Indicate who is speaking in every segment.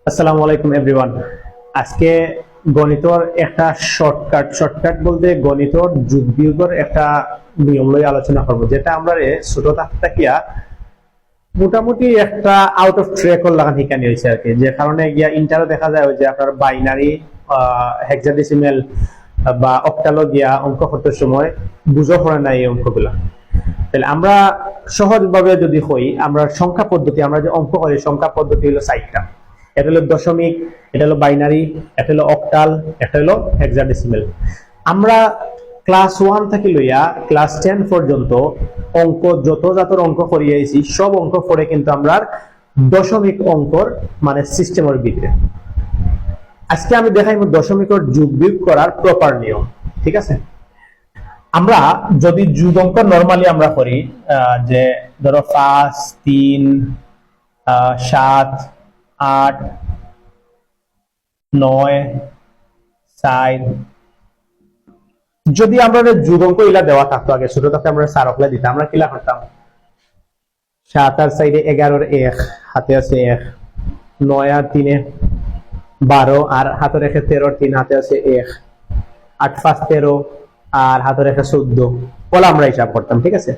Speaker 1: আসসালামু আলাইকুম এভরিওয়ান। আজকে গণিতর একটা শর্টকাট বলতে গণিতর যোগ বিয়োগের একটা নিয়ম লই আলোচনা করব, যেটা আমরা ছোট থাকিয়া মোটামুটি একটা আউট অফ ট্র্যাক লাগান শিখানি হয়েছে আর কি। যে কারণে গিয়া ইন্টারও দেখা যায় যে আপনার বাইনারি হেক্সাডেসিমেল বা অক্টালো গিয়া অঙ্ক করতে সময় বুঝো পড়ে না এই অঙ্কগুলা। তাহলে আমরা সহজভাবে যদি হই, আমরা সংখ্যা পদ্ধতি, আমরা যে অঙ্ক করি সংখ্যা পদ্ধতি হলো 4টা। এটা হলো দশমিক, এটা হলো বাইনারি, এটা হলো অক্টাল, এটা হলো হেক্সাডেসিমেল। আমরা ক্লাস 1 থেকে লইয়া ক্লাস 10 পর্যন্ত অঙ্ক যত জাতর অঙ্ক করিয়েছি সব অঙ্ক পড়ে কিন্তু আমরা দশমিক অঙ্কর মানে সিস্টেমের ভিতরে। আজকে আমি দেখাইব দশমিকের যোগ বিয়োগ করার প্রপার নিয়ম। ঠিক আছে, আমরা যদি যোগ অঙ্ক নরমালি আমরা করি, যে ধরো 5 3 7 8 9 4, যদি আমরা যোগ অঙ্ক ইলা দেওয়া থাকতো আগে ছোট থাকতে আমরা 4 অকলা দিতাম, আমরা কিলা করতাম 7 আর 4 11 1 হাতে আছে 1, 9 আর 3 12 আর হাতে রেখে 13 3 হাতে আছে 1, 8 5 13 আর হাতে রেখে 14 বলে আমরা হিসাব করতাম। ঠিক আছে,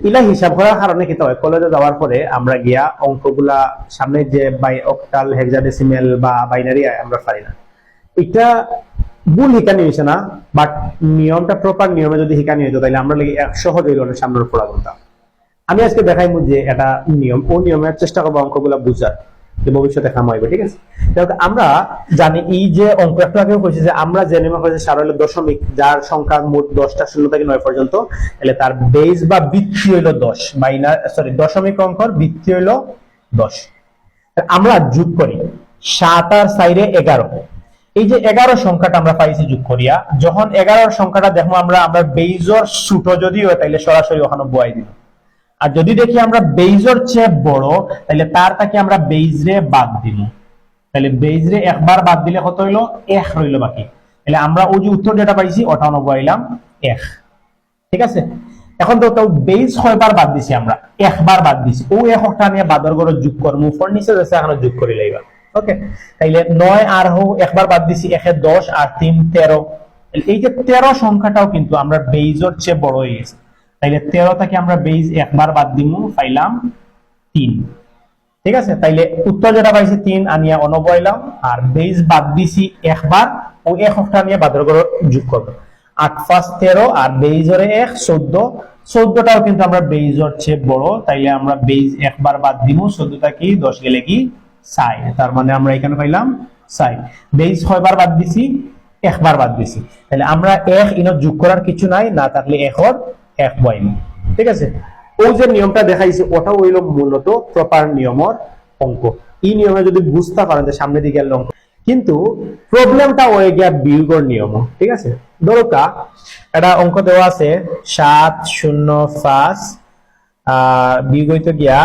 Speaker 1: ইলা হিসাব করার কারণে কি হয়, কলেজে যাওয়ার পরে আমরা গিয়া অঙ্কগুলা সামনে যে বাই অক্টাল হেক্সাডেসিমেল বা বাইনারি আমরা পারি না। এটা ভুল হিকানি হয়েছে না, বাট নিয়মটা প্রপার নিয়মে যদি হিকানি হইতো তাহলে আমরা লাগি সহজ হইল না সামনের পড়া করতাম। আমি আজকে দেখাইমু যে এটা নিয়ম, ও নিয়মের চেষ্টা করবো অঙ্কগুলা বুঝার, যে ভবিষ্যতে কাম হইবে। ঠিক আছে, আমরা জানি এই যে অঙ্ক একটু আগেও কইছি যে আমরা যে নিয়ম করেছি সার হলো দশমিক, যার সংখ্যা মোট 10টা 0 থেকে 9 পর্যন্ত, তাহলে তার বেস বা ভিত্তি হইলো 10, দশমিক অঙ্কর ভিত্তি হইলো 10। আমরা যোগ করি 7 আর 4 11। এই যে 11 সংখ্যাটা আমরা পাইছি যোগ করিয়া, যখন 11 সংখ্যাটা দেখবো আমরা বেইজর ছোট যদি হয় তাহলে সরাসরি ওখানে বয়াই দিব। আর যদি দেখি আমরা বেইজর চেয়ে বড় তাহলে তার থেকে আমরা বেইজ রে বাদ দিব। তাহলে বেইজ রে একবার বাদ দিলে কত হইলো 1 রইলো বাকি। তাহলে আমরা ওই যে উত্তর যেটা পাইছি ওটা বয়াইলাম 1। ঠিক আছে, এখন তো বেইজ 6 বার বাদ দিছি, আমরা একবার বাদ দিছি, ও একটা নিয়ে বাদর করে যোগ করমু, ফার্নিচার আছে এখন যোগ করে লইবা। ওকে, তাইলে 9 আর হো একবার বাদ দিছি, 1 এ 10 আর 3 13। এই যে 13 সংখ্যাটাও কিন্তু আমরা বেইজর চেয়ে বড় হয়ে গেছে। তাইলে 13 থেকে আমরা বেইজ একবার বাদ দিমু, পাইলাম 3। ঠিক আছে, তাইলে উত্তর যেটা পাইছি 3 আনিয়া অনবয়লাম, আর বেইজ বাদ দিছি একবার, ও একটা নিয়ে বাদর করে যোগ করব। 8 5 13 আর বেইজরে 1 14। 14টাও কিন্তু আমরা বেইজর চেয়ে বড়, তাইলে আমরা বেইজ একবার বাদ দিমু, 14টা কি 10 গেলে কি 6, তার মানে আমরা এখানে পাইলাম 6। বেইজ 6 বার বাদ দিছি, একবার বাদ দিছি, তাহলে আমরা 1 ইনো যোগ করার কিছু নাই, না থাকলে 1 বইনি। ঠিক আছে, ওই যে নিয়মটা দেখাইছে ওটা হইল মূলত প্রপার নিয়মের অঙ্ক। এই নিয়মে যদি বুঝতে পারেন যে সামনে দিকে অঙ্ক, কিন্তু প্রবলেমটা হয়ে গিয়া বিয়োগের নিয়ম। ঠিক আছে, ধরোকা একটা অঙ্ক দেওয়া আছে 7 0 5 বিয়োগ হইতে গিয়া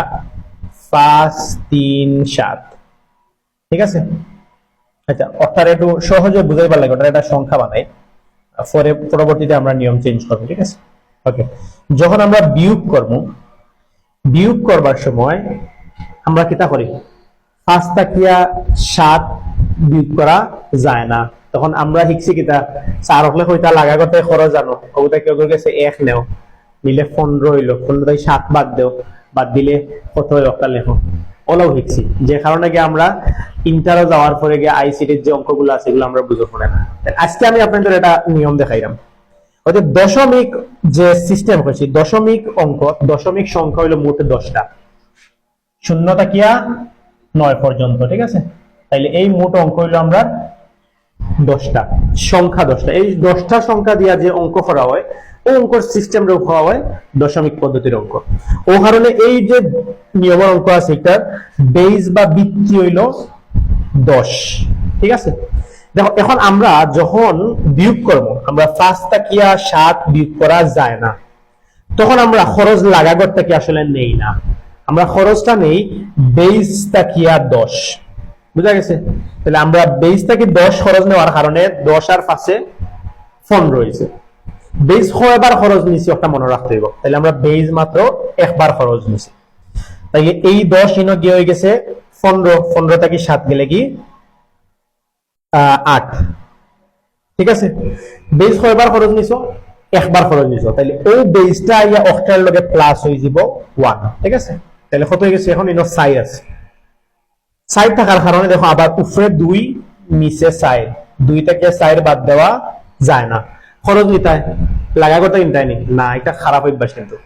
Speaker 1: 5 3 7। ঠিক আছে, আচ্ছা ওটার একটু সহজে বুঝাইবার লাগে, ওটার একটা সংখ্যা বানাই, পরে পরবর্তীতে আমরা নিয়ম চেঞ্জ করবো। ঠিক আছে, ওকে। যখন আমরা বিয়োগ করবার সময় আমরা কিতা করি, 5 তাকিয়া 7 বিয়োগ করা যায় না, তখন আমরা শিখছি কিতা 4 হলে কইতা লাগা করতে খরচ জানো, ওটা কেউ গেছে 1 নেও, নিলে 15 হইলো, 15 থেকে 7 বাদ দেও, বাদ দিলে কত হয় একটা লেখো, ওলাও শিখছি। যে কারণে গিয়ে আমরা ইন্টারও যাওয়ার পরে গিয়ে আইসিটির যে অঙ্কগুলো আছে এগুলো আমরা বুঝে পড়ে না। আজকে আমি আপনাদের এটা নিয়ম দেখাইলাম। ওই যে দশমিক যে সিস্টেম হয়েছে, দশমিক অঙ্ক, দশমিক সংখ্যা হইলো মোট 10টা, 0 তাকিয়া 9 পর্যন্ত। ঠিক আছে, তাইলে এই মোট অঙ্ক হইলো আমরা 10টা সংখ্যা, 10টা। এই 10টা সংখ্যা দিয়া যে অঙ্ক করা হয় ও অঙ্কর সিস্টেম রে হওয়া হয় দশমিক পদ্ধতির অঙ্ক। ও কারণে এই যে নিয়মের অঙ্ক আছে এটার বেস বা ভিত্তি হইলো 10। ঠিক আছে, দেখো এখন আমরা যখন বিয়োগ করব, আমরা 5 তাকিয়া 7 বিয়োগ করা যায় না, তখন আমরা খরচ লাগা করতে কি আসলে নেই না, আমরা খরচটা নেই বেস তাকিয়া 10। বুঝা গেছে, তাহলে আমরা বেস থেকে 10 খরচ নেওয়ার কারণে 10 আর 5 15 রয়েছে। বেস কয়বার খরচ নিছি একটা মনে রাখতে হইব, তাহলে আমরা বেস মাত্র একবার খরচ নিছি, তাই এই 10 ইনো গিয়ে হয়ে গেছে 15 থেকে 7 গেলে কি 8। ঠিক আছে, বেজ কয়বার খরচ নিছো? একবার খরচ নিছো, তাহলে ওই বেজটা ইয়া অক্টার লগে প্লাস হয়ে যাব 1। ঠিক আছে, তাহলে কত হয়ে গেছে? এখন ইনো 4 আছে, 4 থাকার কারণে দেখো আবার উপরে 2 নিচে 4, 2 থেকে 4 বাদ দেওয়া যায় না। খরচ নিতাই লাগা কথা নিতাই নি না, এটা খারাপ অভ্যাস। কিন্তু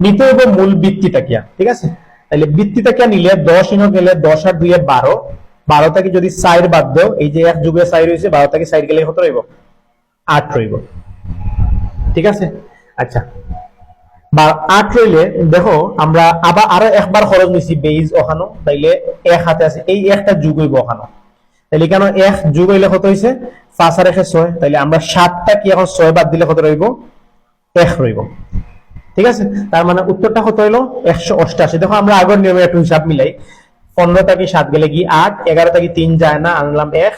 Speaker 1: নিতে হবে মূল বৃত্তিটা কিয়া। ঠিক আছে, তাহলে বৃত্তিটা কিয়া নিলে 10 ইনো গেলে 10 আর 2 এ 12, 12 থেকে যদি 4 বাদ দাও, এই যে 1 যুগে 4 হইছে, 12 থেকে 4 গেলে কত রইব? 8 রইব। ঠিক আছে, আচ্ছা, বা 8 রইলে দেখো আমরা আবার আরো একবার খরচ নিছি বেজ ওখানো, তাইলে 1 হাতে আছে, এই একটা যুগ হইব ওখানো, তাহলে কেন 1 যুগ হইলে কত হইছে? 5 আর 1 6, তাইলে আমরা 7টা কি এখন 6 বাদ দিলে কত রইব? 1 রইব। ঠিক আছে, তার মানে উত্তরটা কত হইলো? 188। দেখো আমরা আগের নিয়মে একটু হিসাব মিলাই, 15 থেকে 7 গেলে কি 8, 11 থেকে 3 যায় না আনলাম 1,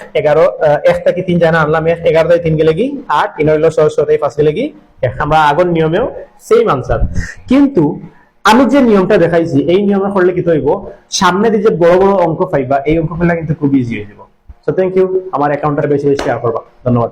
Speaker 1: 1 থেকে 3 যায় না আনলাম 1, 11 থেকে 3 গেলে কি 8, ইন হইলো 6, 6 থেকে 5 গেলে কি 1। আমরা আগের নিয়মেও সেম আনসার, কিন্তু আমি যে নিয়মটা দেখাইছি এই নিয়মে করলে কি হইব? সামনে দিয়ে যে বড় বড় অঙ্ক পাইবা, এই অঙ্ক ফেলা কিন্তু খুব ইজি হয়ে যাব। সো থ্যাংক ইউ, আমার অ্যাকাউন্টটা বেশি বেশি শেয়ার করবা। ধন্যবাদ।